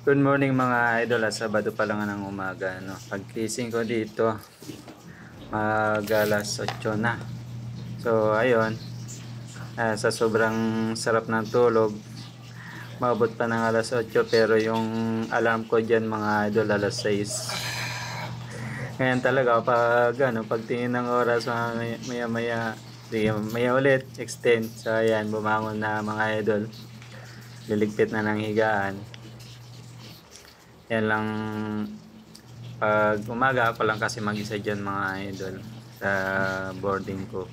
Good morning mga idol, Sabado pa lang ng umaga, no. Pagkising ko dito, alas 8 na. So ayun, sa sobrang sarap ng tulog, maabot pa ng alas 8 pero yung alarm ko diyan mga idol alas 6. Ngayon talaga pagtingin ng oras maya maya ulit extend. So ayan, bumangon na mga idol. Liligpit na ng higaan. Yan lang, pag umaga ako lang kasi mag-isa dyan mga idol sa boarding ko,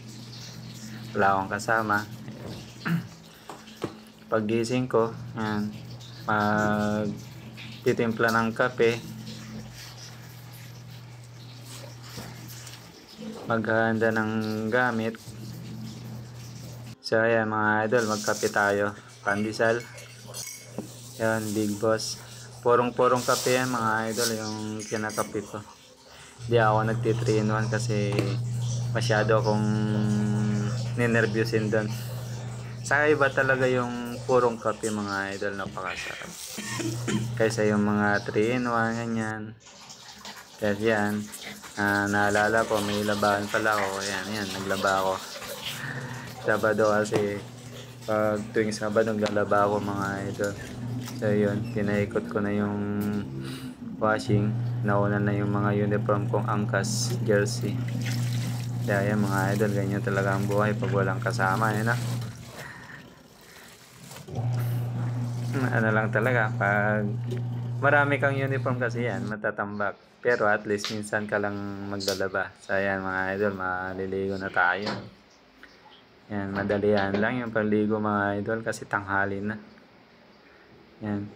wala akong kasama. Pag gising ko, yan, titimpla ng kape, maghahanda ng gamit. So ayan mga idol, magkape tayo. Pandesal, yan, Big Boss. Purong kape yan mga idol yung kinakape ko. Di ako nagti 3-in-1 kasi masyado akong ninervyusin doon. Sa iba talaga yung purong kape mga idol, napakasarap. Kaysa yung mga 3-in-1 ganyan. Kasi yan, naalala ko may labahan pala ako. Yan, naglaba ako. Sabado kasi, pag tuwing Sabado naglalaba ako mga idol. So yun, pinaikot ko na yung washing. Nauna na yung mga uniform kong angkas jersey. Kaya yan mga idol, ganyan talaga ang buhay pag walang kasama, yun na. Ano lang talaga, pag marami kang uniform kasi yan, matatambak. Pero at least minsan ka lang maglalaba. So yan mga idol, maliligo na tayo. Yan, madalian lang yung paligo mga idol kasi tanghali na. Yan.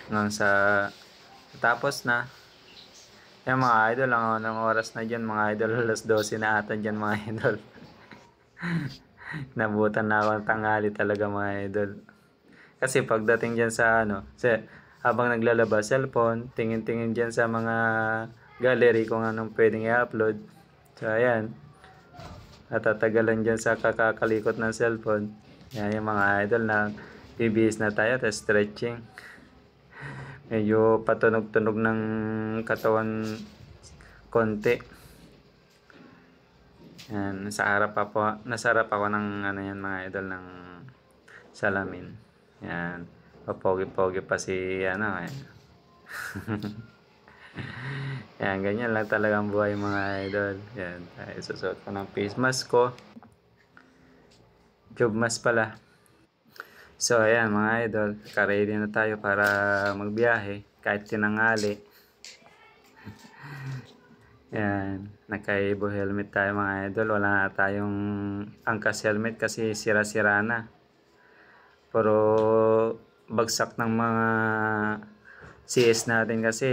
Hanggang sa tapos na. Yan mga idol, ang oras na dyan mga idol, alas 12 na ata dyan mga idol. Nabutan na ako ng tanghali talaga mga idol. Kasi pagdating dyan sa habang naglalaba cellphone, tingin-tingin dyan sa mga gallery kung anong pwedeng i-upload. So ayan, natatagalan dyan sa kakakalikot ng cellphone. Yan yung mga idol na bibihis na tayo, tapos stretching. Medyo patunog-tunog ng katawan konti. Yan, nasa harap ako ng yan mga idol, ng salamin. Yan, papogi-pogi pa si Yan, ganyan lang talaga ang buhay mga idol. Yan, tayo susuot ko ng face mask ko. Tube mask pala. So ayan mga idol, ready na tayo para magbiyahe kahit tinangali. Yan, naka-Evo helmet tayo mga idol. Wala na tayong angkas helmet kasi sira-sira na. Puro bagsak ng mga CS natin kasi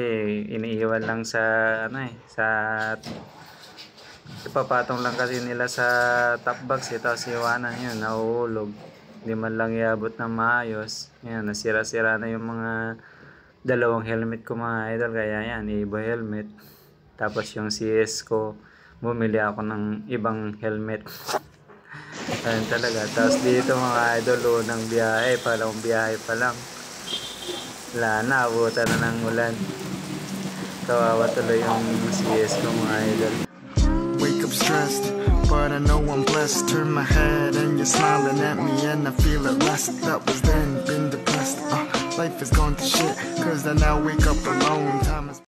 iniiwan lang sa ipapatong lang kasi nila sa top box, tapos iwanan yun, nahuhulog. Hindi man lang iabot ng maayos. Yan, nasira-sira na yung mga dalawang helmet ko mga idol. Kaya yan, Evo helmet. Tapos yung CS ko, bumili ako ng ibang helmet. Ayun talaga. Tapos dito mga idol, unang biyahe, palong biyahe pa lang. Wala na, abutan na ng ulan. Kawawa tuloy yung CS ko mga idol. Wake up stressed, but I know I'm blessed. Turn my head and you're smiling at me and I feel at rest. That was then, been depressed. Life has gone to shit, cause I now wake up alone. Time is